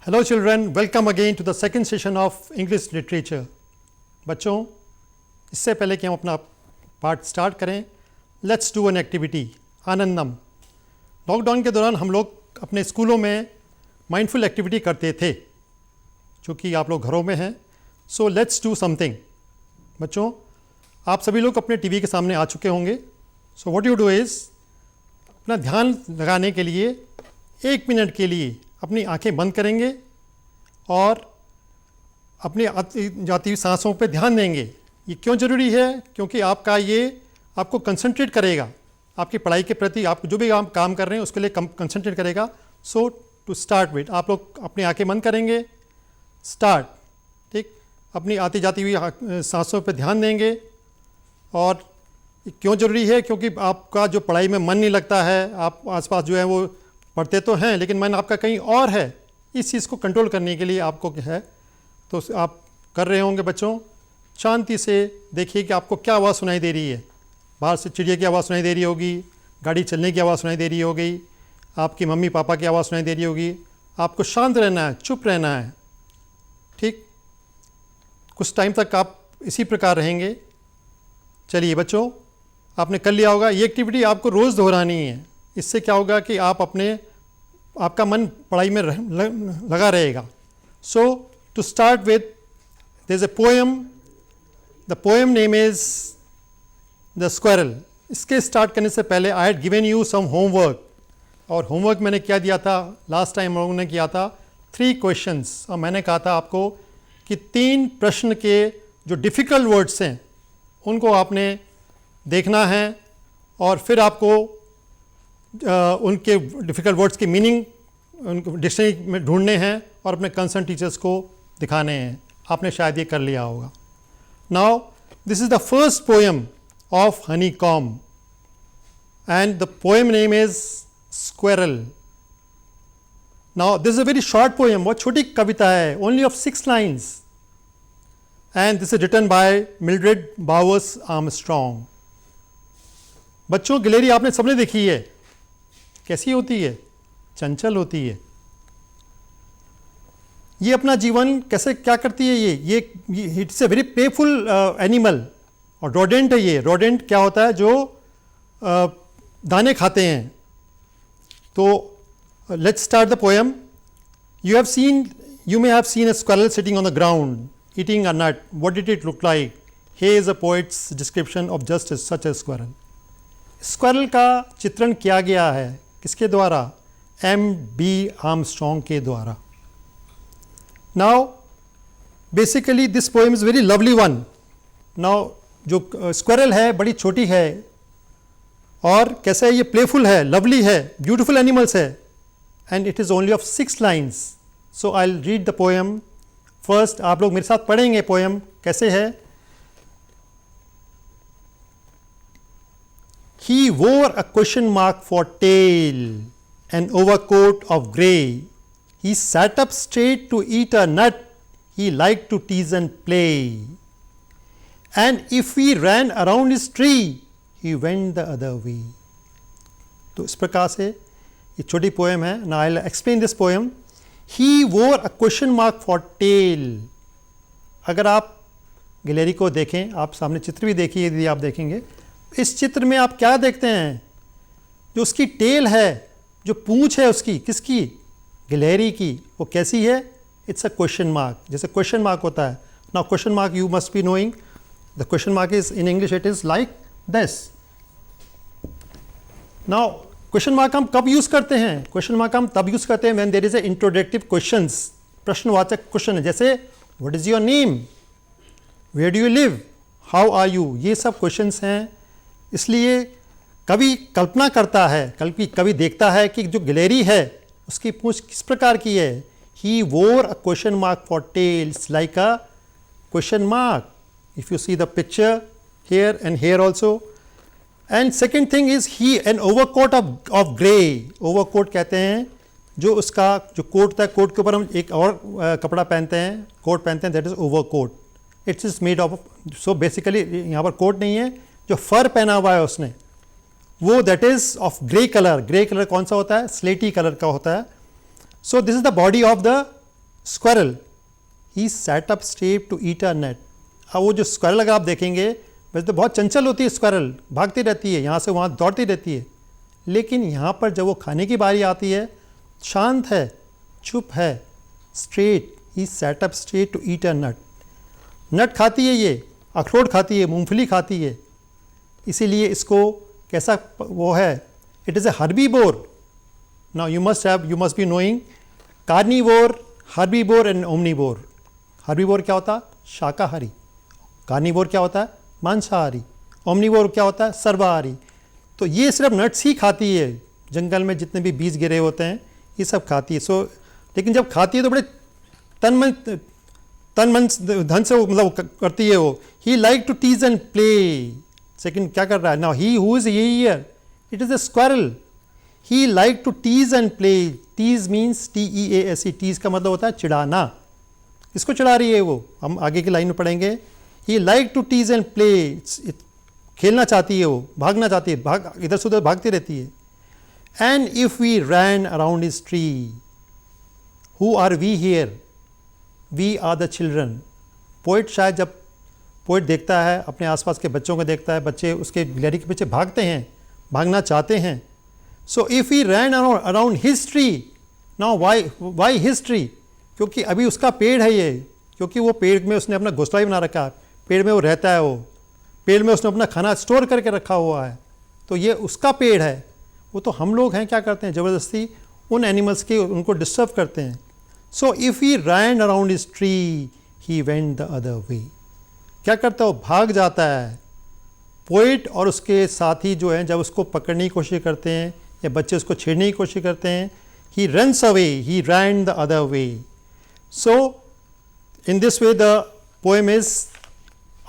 Hello children, welcome again to the second session of English literature. बच्चों, इससे पहले कि हम अपना पार्ट स्टार्ट करें, let's do an activity Anandam. Lockdown के दौरान हम लोग अपने स्कूलों में माइंडफुल एक्टिविटी करते थे, चूँकि आप लोग घरों में हैं. So let's do something. बच्चों, आप सभी लोग अपने टीवी के सामने आ चुके होंगे. So what you do is, अपना ध्यान लगाने के लिए 1 मिनट के लिए अपनी आंखें बंद करेंगे और अपनी आती जाती हुई सांसों पे ध्यान देंगे. ये क्यों ज़रूरी है? क्योंकि ये आपको कंसंट्रेट करेगा, आपकी पढ़ाई के प्रति, आप जो भी आप काम कर रहे हैं उसके लिए कंसंट्रेट करेगा. सो टू स्टार्ट विद, आप लोग अपनी आंखें बंद करेंगे. स्टार्ट. ठीक, अपनी आती जाती हुई सांसों पे ध्यान देंगे. और क्यों ज़रूरी है? क्योंकि आपका जो पढ़ाई में मन नहीं लगता है, आप आसपास जो है वो पढ़ते तो हैं लेकिन मन आपका कहीं और है. इस चीज़ को कंट्रोल करने के लिए आपको क्या है, तो आप कर रहे होंगे. बच्चों, शांति से देखिए कि आपको क्या आवाज़ सुनाई दे रही है. बाहर से चिड़िया की आवाज़ सुनाई दे रही होगी, गाड़ी चलने की आवाज़ सुनाई दे रही होगी, आपकी मम्मी पापा की आवाज़ सुनाई दे रही होगी. आपको शांत रहना है, चुप रहना है. ठीक, कुछ टाइम तक आप इसी प्रकार रहेंगे. चलिए बच्चों, आपने कर लिया होगा. ये एक्टिविटी आपको रोज़ दोहरानी है. इससे क्या होगा कि आपका मन पढ़ाई में लगा रहेगा. So to start with, there is a poem. The poem name is the squirrel. इसके स्टार्ट करने से पहले I had given you some homework. और होमवर्क मैंने क्या दिया था? लास्ट टाइम हम लोगों ने किया था 3 क्वेश्चंस. और मैंने कहा था आपको कि 3 प्रश्न के जो डिफ़िकल्ट वर्ड्स हैं उनको आपने देखना है और फिर आपको उनके डिफ़िकल्ट वर्ड्स की मीनिंग उनको डिक्शनरी में ढूंढने हैं और अपने कंसर्न टीचर्स को दिखाने हैं. आपने शायद ये कर लिया होगा. Now this is the first poem of honeycomb and the poem name is squirrel. Now this is a very short poem. बहुत छोटी कविता है, only of 6 lines. And this is written by Mildred Bowers Armstrong. बच्चों, गिलहरी आपने सबने देखी है. कैसी होती है? चंचल होती है. ये अपना जीवन कैसे क्या करती है? ये it's a very playful animal. और रोडेंट है ये. रोडेंट क्या होता है? जो दाने खाते हैं. तो let's start the poem. You may have seen a squirrel sitting on the ground eating a nut. What did it look like? Here is a poet's description of just such a squirrel. Squirrel का चित्रण किया गया है किसके द्वारा? M.B. Armstrong के द्वारा. Now basically this poem is very lovely one. Now जो स्क्वायरल है बड़ी छोटी है और कैसे है, ये प्लेफुल है, लवली है, ब्यूटिफुल एनिमल्स है. And it is only of 6 lines. So I will read the poem. First आप लोग मेरे साथ पढ़ेंगे. पोएम कैसे है? He wore a question mark for tail, an overcoat of grey. He sat up straight to eat a nut. He liked to tease and play. And if we ran around his tree, he went the other way. तो इस प्रकार से ये छोटी poem है. Now I'll explain this poem. He wore a question mark for tail. अगर आप गिलहरी को देखें, आप सामने चित्र भी देखिए, यदि आप देखेंगे इस चित्र में आप क्या देखते हैं? जो उसकी टेल है, जो पूंछ है उसकी, किसकी? गिलहरी की. वो कैसी है? It's a question mark. जैसे क्वेश्चन मार्क होता है. Now question mark you must be knowing. The question mark is in English it is like this. Now question mark हम कब यूज करते हैं? क्वेश्चन मार्क हम तब यूज करते हैं when there is a introductive questions. प्रश्नवाचक क्वेश्चन है. जैसे what is your name, where do you live, how are you. ये सब क्वेश्चंस हैं. इसलिए कवि कल्पना करता है, कवि देखता है कि जो गिलहरी है उसकी पूंछ किस प्रकार की है. He wore a question mark for tails like a question mark. If you see the picture here and here also. And second thing is he an overcoat of grey. Overcoat कहते हैं जो उसका जो कोट होता है, coat के ऊपर हम एक और कपड़ा पहनते हैं, कोट पहनते हैं, that is overcoat. It's is made of. So basically यहाँ पर कोट नहीं है, जो फर पहना हुआ है उसने वो that is of grey colour. Grey colour कौन सा होता है? स्लेटी कलर का होता है. So this is the body of the squirrel he sat up straight to eat a nut. अब वो जो स्क्वायरल अगर आप देखेंगे वैसे तो बहुत चंचल होती है स्क्वायरल, भागती रहती है, यहाँ से वहाँ दौड़ती रहती है, लेकिन यहाँ पर जब वो खाने की बारी आती है शांत है, चुप है, straight, he sat up straight to eat a nut. Nut खाती है, ये अखरोट खाती है, मूंगफली खाती है, इसीलिए इसको कैसा वो है, it is a herbivore. Now you must be knowing carnivore, herbivore and omnivore. Herbivore क्या होता है? शाकाहारी। कार्निवोर क्या होता है? मांसाहारी। ओमनीवोर क्या होता है? सर्वाहारी। तो ये सिर्फ नट्स ही खाती है, जंगल में जितने भी बीज गिरे होते हैं ये सब खाती है। सो लेकिन जब खाती है तो बड़े तन मन धन से मतलब करती है वो। He like to tease and play. Second क्या कर रहा है? Now he who is here, it is a squirrel. He like to tease and play. Tease means TEASE। Tease का मतलब होता है चिढ़ाना। किसको चिढ़ा रही है वो? हम आगे की लाइन में पढ़ेंगे। He like to tease and play. खेलना चाहती है वो, भागना चाहती है, भाग इधर से उधर भागती रहती है। And if we ran around his tree, who are we here? We are the children. Poet शायद जब पोइट देखता है अपने आसपास के बच्चों को देखता है, बच्चे उसके गिलहरी के पीछे भागते हैं, भागना चाहते हैं। So if we ran around his tree, now why his tree? क्योंकि अभी उसका पेड़ है ये, क्योंकि वो पेड़ में उसने अपना घोंसला ही बना रखा है, पेड़ में वो रहता है, वो पेड़ में उसने अपना खाना स्टोर करके रखा हुआ है, तो ये उसका पेड़ है। वो तो हम लोग हैं क्या करते हैं, ज़बरदस्ती उन एनिमल्स के उनको डिस्टर्ब करते हैं। So if he ran around his tree he went the other way. क्या करता है वो? भाग जाता है। पोइट और उसके साथी जो हैं जब उसको पकड़ने की कोशिश करते हैं या बच्चे उसको छेड़ने की कोशिश करते हैं, he runs away, he ran the other way. So in this way the poem is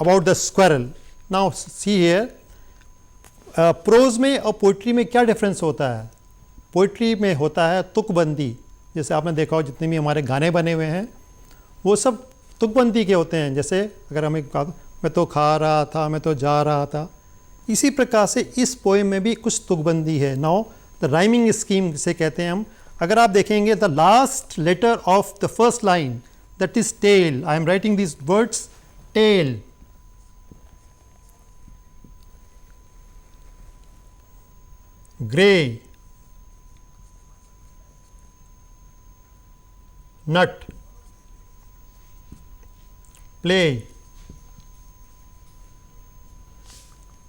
about the squirrel. Now see here, prose में और पोइट्री में क्या डिफरेंस होता है? पोइट्री में होता है तुकबंदी। जैसे आपने देखा हो जितने भी हमारे गाने बने हुए हैं वो सब तुकबंदी के होते हैं। जैसे अगर हमें कहा मैं तो खा रहा था, मैं तो जा रहा था, इसी प्रकार से इस पोएम में भी कुछ तुकबंदी है। नाउ द राइमिंग स्कीम जिसे कहते हैं हम, अगर आप देखेंगे the last letter of the first line that is tell, I am writing this words tell, grey, nut, play,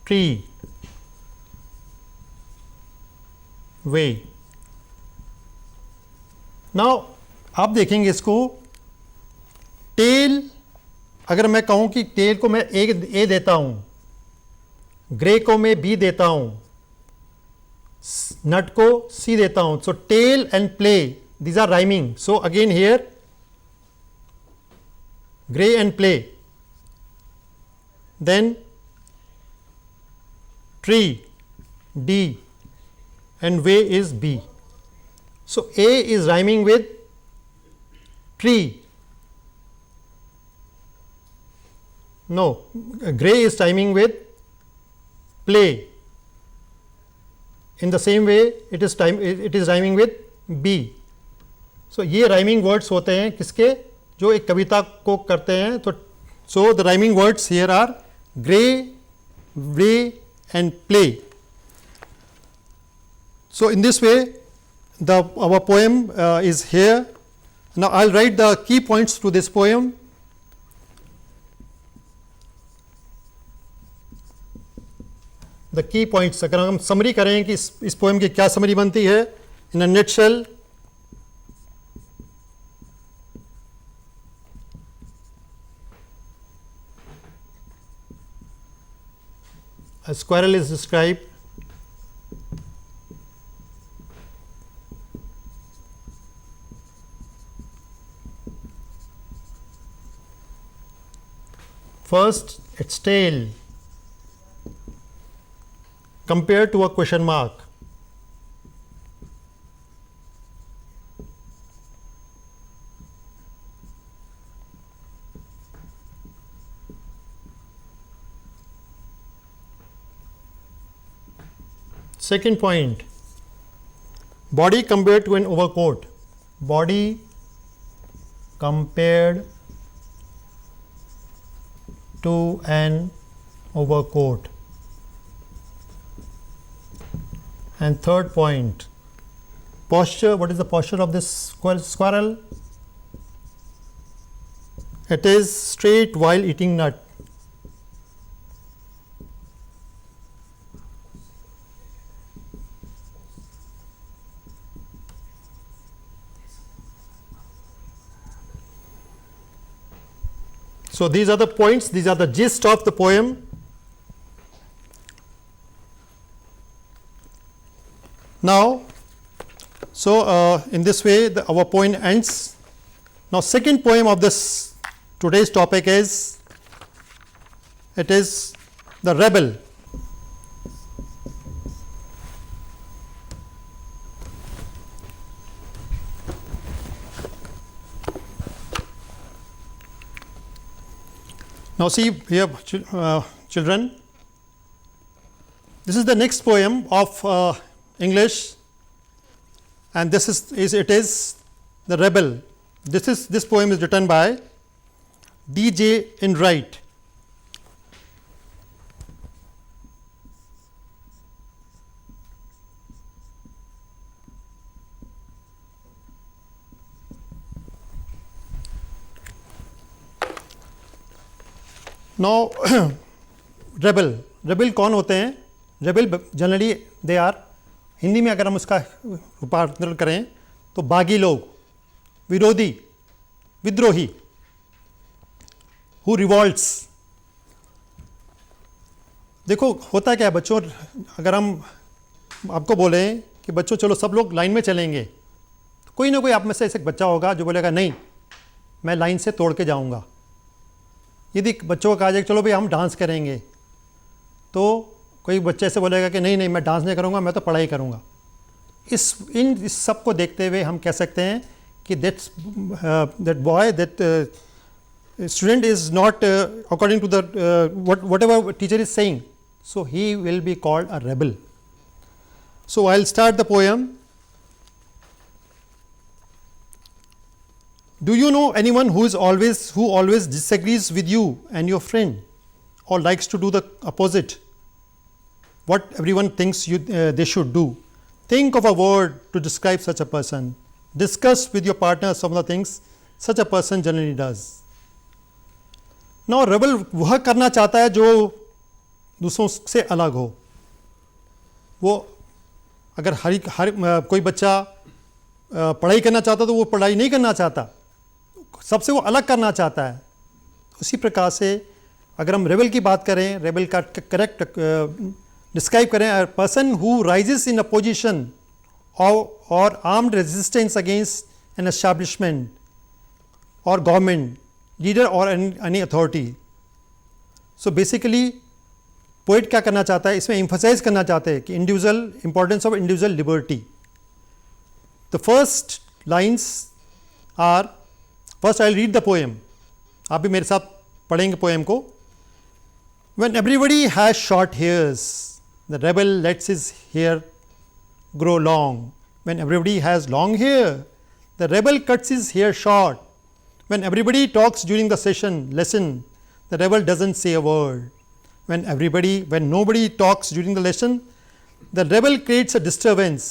tree, way। Now आप देखेंगे इसको, टेल, अगर मैं कहूं कि टेल को मैं ए देता हूं, ग्रे को मैं B देता हूं, नट को C देता हूं, so tell and play, these are rhyming. So again here gray and play, then tree D and way is B. So A is rhyming with tree, no, gray is rhyming with play. In the same way it is rhyming with B. सो ये rhyming words होते हैं किसके? जो एक कविता को करते हैं। तो so the rhyming words here are grey, way and play. So in this way the our poem is here. Now I will write the key points to this poem. The key points, अगर हम summary करें कि इस poem की क्या summary बनती है, in a nutshell, a squirrel is described first, its tail compared to a question mark. Second point, body compared to an overcoat. Body compared to an overcoat. And third point, posture. What is the posture of this squirrel? It is straight while eating nut. So these are the points, these are the gist of the poem. Now, so in this way our poem ends. Now second poem of this today's topic is, it is The Rebel. Now see here, children, this is the next poem of English, and this is it is The Rebel. This poem is written by D.J. Enright. Now rebel कौन होते हैं? Rebel generally they are, Hindi में अगर हम उसका रूपांतरण करें तो बागी लोग, विरोधी, विद्रोही, हु रिवॉल्ट्स. देखो होता क्या है बच्चों, अगर हम आपको बोलें कि बच्चों चलो सब लोग लाइन में चलेंगे, तो कोई ना कोई आप में से ऐसे बच्चा होगा जो बोलेगा नहीं मैं लाइन से तोड़ के जाऊंगा. यदि बच्चों को कहा जाए चलो भाई हम डांस करेंगे, तो कोई बच्चे ऐसे बोलेगा कि नहीं मैं डांस नहीं करूंगा, मैं तो पढ़ाई करूंगा. इस सब को देखते हुए हम कह सकते हैं कि that boy, that student is not according to the whatever teacher is saying, so he will be called a rebel. So I will start the poem. Do you know anyone who always disagrees with you and your friend, or likes to do the opposite? What everyone thinks they should do. Think of a word to describe such a person. Discuss with your partner some of the things such a person generally does. Now rebel वह करना चाहता है जो दूसरों से अलग हो. वो अगर कोई बच्चा पढ़ाई करना चाहता तो वो पढ़ाई नहीं करना चाहता, सबसे वो अलग करना चाहता है. उसी प्रकार से अगर हम रेबल की बात करें, रेबल का करेक्ट डिस्क्राइब करें, a person who rises in opposition और armed resistance against an establishment और गवर्नमेंट लीडर और any authority. So basically poet क्या करना चाहता है, इसमें एम्फसाइज करना चाहते हैं कि individual importance of individual liberty. The first lines are, First, I will read the poem. आप भी मेरे साथ पढ़ेंगे पोएम को. When everybody has short hairs, the rebel lets his hair grow long. When everybody has long hair, the rebel cuts his hair short. When everybody talks during the lesson, the rebel doesn't say a word. When nobody talks during the lesson, the rebel creates a disturbance.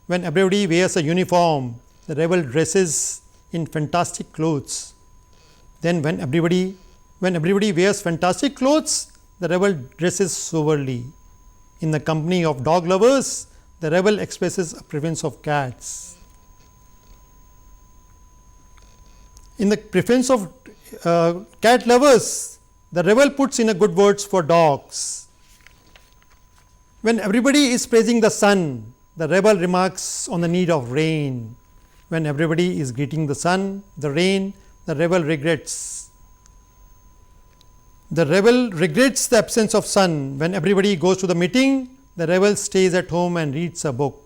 When everybody wears a uniform, the rebel dresses in fantastic clothes. Then when everybody wears fantastic clothes, the rebel dresses soberly. In the company of dog lovers, the rebel expresses a preference of cats. In the preference of cat lovers, the rebel puts in a good words for dogs. When everybody is praising the sun, the rebel remarks on the need of rain. When everybody is greeting the sun, the rain, the rebel regrets. The rebel regrets the absence of sun. When everybody goes to the meeting, the rebel stays at home and reads a book.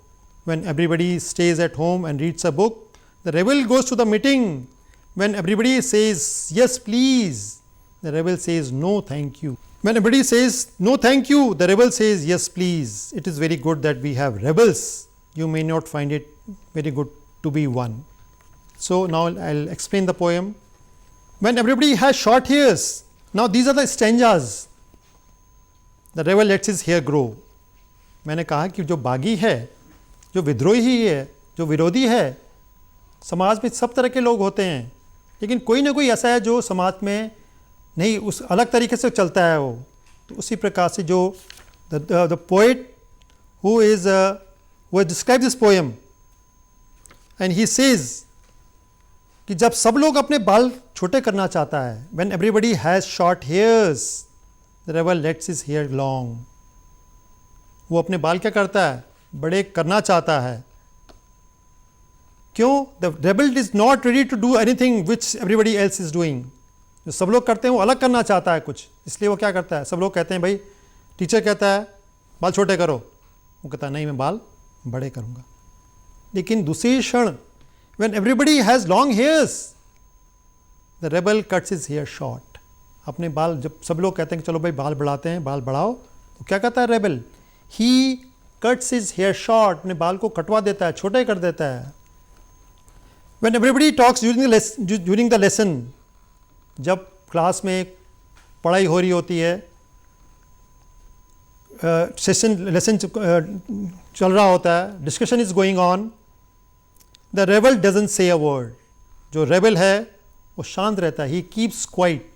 When everybody stays at home and reads a book, the rebel goes to the meeting. When everybody says yes please, the rebel says no thank you. When everybody says no thank you, the rebel says yes please. It is very good that we have rebels. You may not find it very good to be one. So now I'll explain the poem. When everybody has short hairs, now these are the stanzas. The rebel lets his hair grow. मैंने कहा कि जो बागी है, जो विद्रोही है, जो विरोधी है, समाज में सब तरह के लोग होते हैं, लेकिन कोई ना कोई ऐसा है जो समाज में नहीं उस अलग तरीके से चलता है वो. तो उसी प्रकार से जो the poet who has described this poem, and he says कि जब सब लोग अपने बाल छोटे करना चाहता है, when everybody has short hairs, the rebel lets his hair long. वो अपने बाल क्या करता है, बड़े करना चाहता है. क्यों? The rebel is not ready to do anything which everybody else is doing. जो सब लोग करते हैं वो अलग करना चाहता है कुछ, इसलिए वो क्या करता है, सब लोग कहते हैं भाई, टीचर कहता है बाल छोटे करो, वो कहता है नहीं मैं बाल बड़े करूँगा. लेकिन दूसरी क्षण when everybody has long hairs, the rebel cuts his hair short. अपने बाल जब सब लोग कहते हैं कि चलो भाई बाल बढ़ाते हैं, बाल बढ़ाओ, तो क्या कहता है rebel? He cuts his hair short. अपने बाल को कटवा देता है, छोटे कर देता है. When everybody talks during the lesson, जब क्लास में पढ़ाई हो रही होती है, लेसन चल रहा होता है, discussion is going on, the rebel doesn't say a word. जो रेबल है वो शांत रहता है, ही keeps quiet.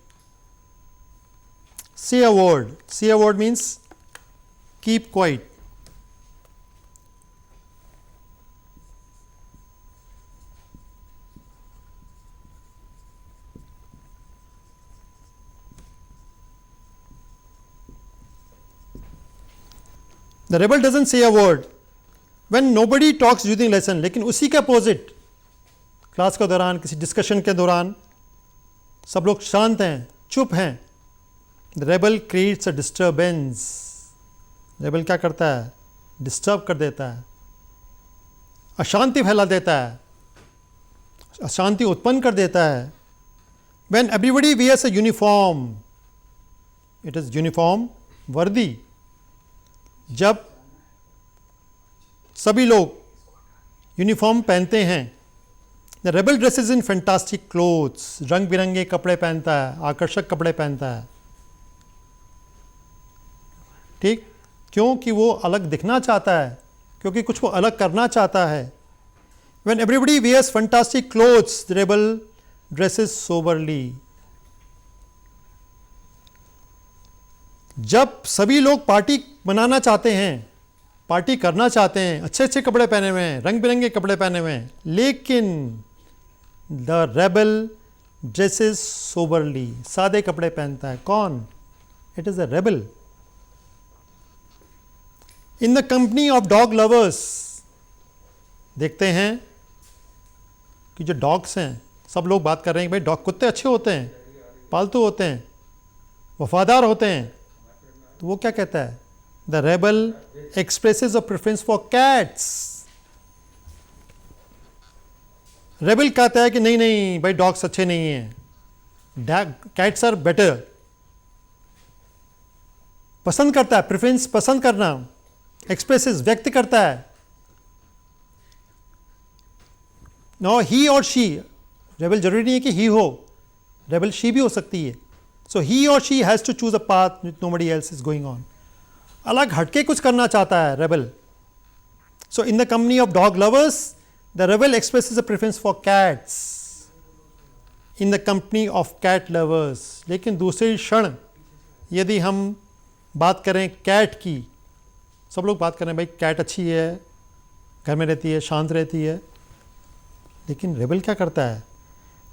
Say a word means keep quiet. The rebel doesn't say a word when nobody talks during lesson. लेकिन उसी के अपोजिट क्लास के दौरान, किसी डिस्कशन के दौरान सब लोग शांत हैं, चुप हैं. The rebel creates a disturbance. Rebel क्या करता है, डिस्टर्ब कर देता है, अशांति फैला देता है, अशांति उत्पन्न कर देता है. When everybody wears a uniform, it is uniform वर्दी. जब सभी लोग यूनिफॉर्म पहनते हैं, the rebel dresses in fantastic clothes, रंग बिरंगे कपड़े पहनता है, आकर्षक कपड़े पहनता है. ठीक, क्योंकि वो अलग दिखना चाहता है, क्योंकि कुछ वो अलग करना चाहता है. When everybody wears fantastic clothes, the rebel dresses soberly. जब सभी लोग पार्टी मनाना चाहते हैं, पार्टी करना चाहते हैं, अच्छे अच्छे कपड़े पहने हुए हैं, रंग बिरंगे कपड़े पहने हुए हैं, लेकिन द रेबल ड्रेसेस सोबरली, सादे कपड़े पहनता है. कौन? It is a rebel. In the company of dog lovers, देखते हैं कि जो डॉग्स हैं, सब लोग बात कर रहे हैं कि भाई डॉग, कुत्ते अच्छे होते हैं, पालतू होते हैं, वफादार होते हैं. तो वो क्या कहता है, the rebel expresses a preference for cats. Rebel कहता है कि नहीं नहीं भाई डॉग्स अच्छे नहीं हैं, कैट्स आर बेटर. पसंद करता है, प्रेफरेंस पसंद करना, एक्सप्रेसेस व्यक्त करता है. नो ही और शी, रेबल जरूरी नहीं है कि ही हो, रेबल शी भी हो सकती है. So he or she has to choose a path which nobody else is going on. अलग हटके कुछ करना चाहता है rebel. So in the company of dog lovers, the rebel expresses a preference for cats. In the company of cat lovers. लेकिन दूसरे क्षण यदि हम बात करें कैट की, सब लोग बात करें भाई कैट अच्छी है, घर में रहती है, शांत रहती है, लेकिन rebel क्या करता है?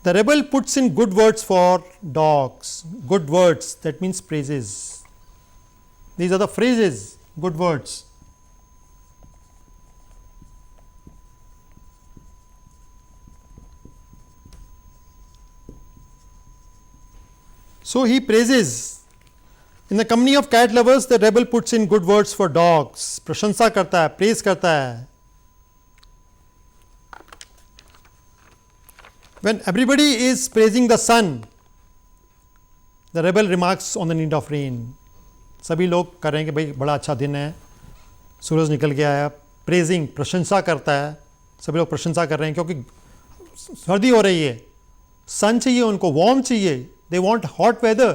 The rebel puts in good words for dogs. Good words, that means praises. These are the phrases, good words. So he praises. In the company of cat lovers, the rebel puts in good words for dogs. प्रशंसा करता है, praise करता है. When everybody is praising the sun, the rebel remarks on the need of rain. सभी लोग कह रहे हैं कि भाई बड़ा अच्छा दिन है, सूरज निकल गया है, प्रेजिंग प्रशंसा करता है, सभी लोग प्रशंसा कर रहे हैं क्योंकि सर्दी हो रही है, सन चाहिए उनको, वार्म चाहिए, they want hot weather.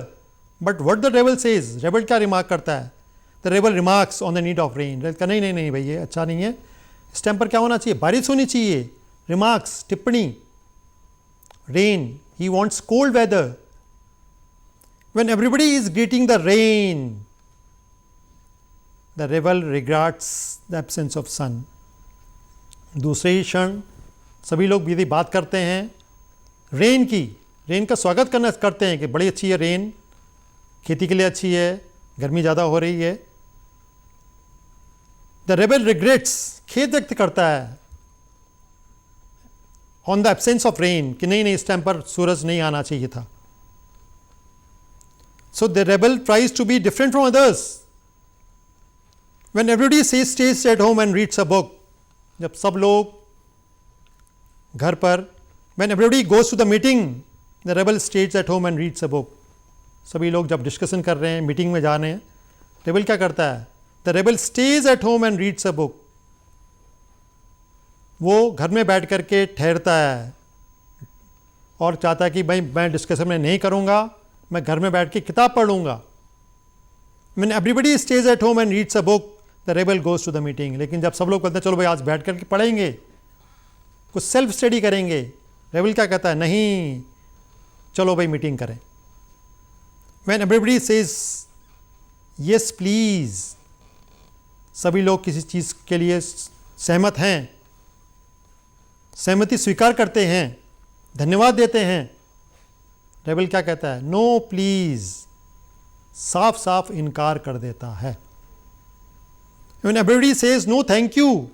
But what the rebel says, rebel क्या रिमार्क करता है? The rebel remarks on the need of rain. नहीं नहीं नहीं भाई, ये अच्छा नहीं है. इस टाइम पर क्या होना चाहिए? बारिश होनी चाहिए. रिमार्क्स, टिप्पणी. Rain, he wants cold weather. When everybody is greeting the rain, the rebel regrets the absence of sun. दूसरे ही क्षण सभी लोग यदि बात करते हैं रेन की, रेन का स्वागत करते हैं कि बड़ी अच्छी है रेन, खेती के लिए अच्छी है, गर्मी ज़्यादा हो रही है. द रेबल रिग्रेट्स, खेद व्यक्त करता है on the absence of rain, कि नहीं नहीं इस टाइम पर सूरज नहीं आना चाहिए था. So the rebel tries to be different from others. When everybody stays at home and reads a book, जब सब लोग घर पर, when everybody goes to the meeting, the rebel stays at home and reads a book. सभी लोग जब discussion कर रहे हैं, मीटिंग में जा रहे हैं, रेबल क्या करता है? The rebel stays at home and reads a book. वो घर में बैठ करके ठहरता है और चाहता है कि भाई मैं डिस्कशन में नहीं करूँगा, मैं घर में बैठ के किताब पढ़ लूँगा. When everybody stays at home and reads a book, the rebel goes to the meeting. लेकिन जब सब लोग कहते हैं चलो भाई आज बैठ करके पढ़ेंगे, कुछ सेल्फ स्टडी करेंगे, रेबल क्या कहता है? नहीं, चलो भाई मीटिंग करें. When everybody says yes please, सभी लोग किसी चीज़ के लिए सहमत हैं, सहमति स्वीकार करते हैं, धन्यवाद देते हैं, रेबल क्या कहता है? नो प्लीज, साफ साफ इनकार कर देता है. When everybody says no thank you,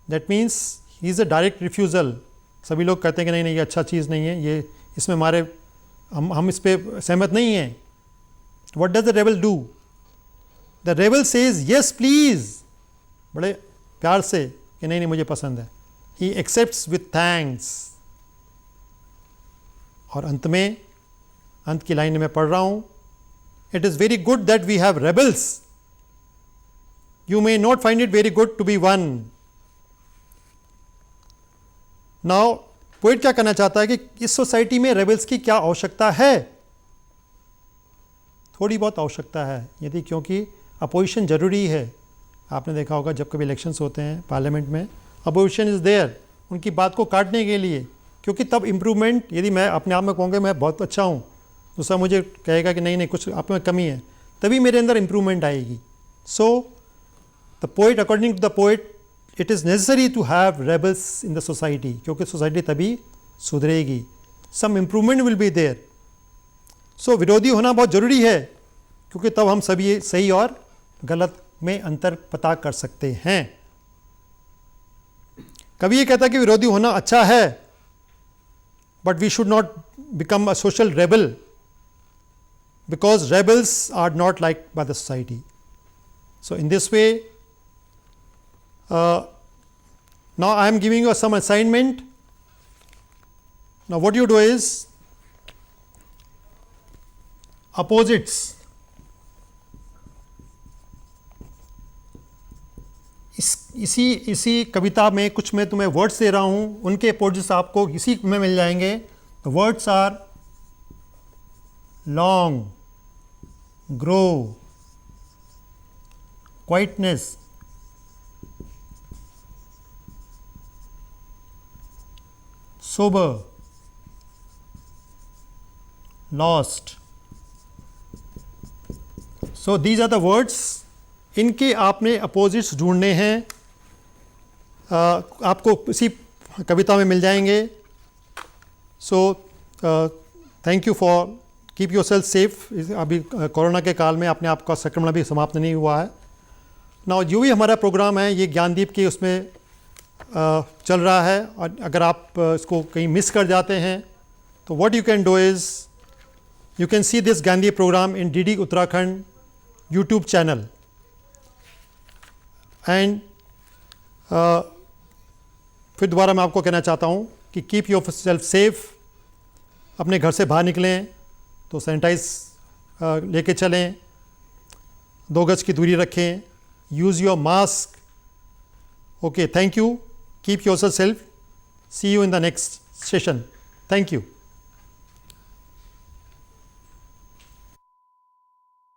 that means he is a direct refusal. सभी लोग कहते हैं कि नहीं नहीं ये अच्छा चीज़ नहीं है, ये इसमें हमारे हम इस पे सहमत नहीं हैं. What does the rebel do? The rebel says yes please, बड़े प्यार से कि नहीं नहीं मुझे पसंद है. He accepts with thanks. और अंत में, अंत की लाइन में पढ़ रहा हूँ, it is very good that we have rebels, you may not find it very good to be one. Now poet क्या कहना चाहता है कि इस सोसाइटी में रेबल्स की क्या आवश्यकता है? थोड़ी बहुत आवश्यकता है, यदि क्योंकि अपोजिशन ज़रूरी है. आपने देखा होगा जब कभी इलेक्शंस होते हैं पार्लियामेंट में, अपोजिशन इज़ देयर उनकी बात को काटने के लिए, क्योंकि तब इम्प्रूवमेंट, यदि मैं अपने आप में कहूँगा मैं बहुत अच्छा हूँ, दूसरा मुझे कहेगा कि नहीं नहीं कुछ आप में कमी है, तभी मेरे अंदर इम्प्रूवमेंट आएगी. So the poet, according to the poet, it is necessary to have rebels in the society, क्योंकि सोसाइटी तभी सुधरेगी, some improvement will be there. सो विरोधी होना बहुत ज़रूरी है, क्योंकि तब हम सभी सही और गलत में अंतर पता कर सकते हैं. कभी ये कहता है कि विरोधी होना अच्छा है, but we should not become a social rebel, because rebels are not liked by the society. So in this way, now I am giving you some assignment. Now what you do is opposites. इसी कविता में कुछ मैं तुम्हें words दे रहा हूँ, उनके opposites आपको इसी में मिल जाएंगे. The words are long, grow, quietness, sober, lost. So these are the words. इनके आपने अपोजिट्स ढूंढने हैं, आपको इसी कविता में मिल जाएंगे. So thank you for, keep yourself safe. अभी कोरोना के काल में अपने आप का संक्रमण भी समाप्त नहीं हुआ है. नाउ जो भी हमारा प्रोग्राम है ये ज्ञानदीप के उसमें चल रहा है, और अगर आप इसको कहीं मिस कर जाते हैं तो what you can do is you can see this Gyandeep programme in DD Uttarakhand YouTube channel. And फिर दोबारा मैं आपको कहना चाहता हूँ कि कीप योर सेल्फ सेफ. अपने घर से बाहर निकलें तो सैनिटाइज लेके चलें, 2 गज की दूरी रखें, use your mask. Okay, thank you. Keep your self See you in the next session. Thank you.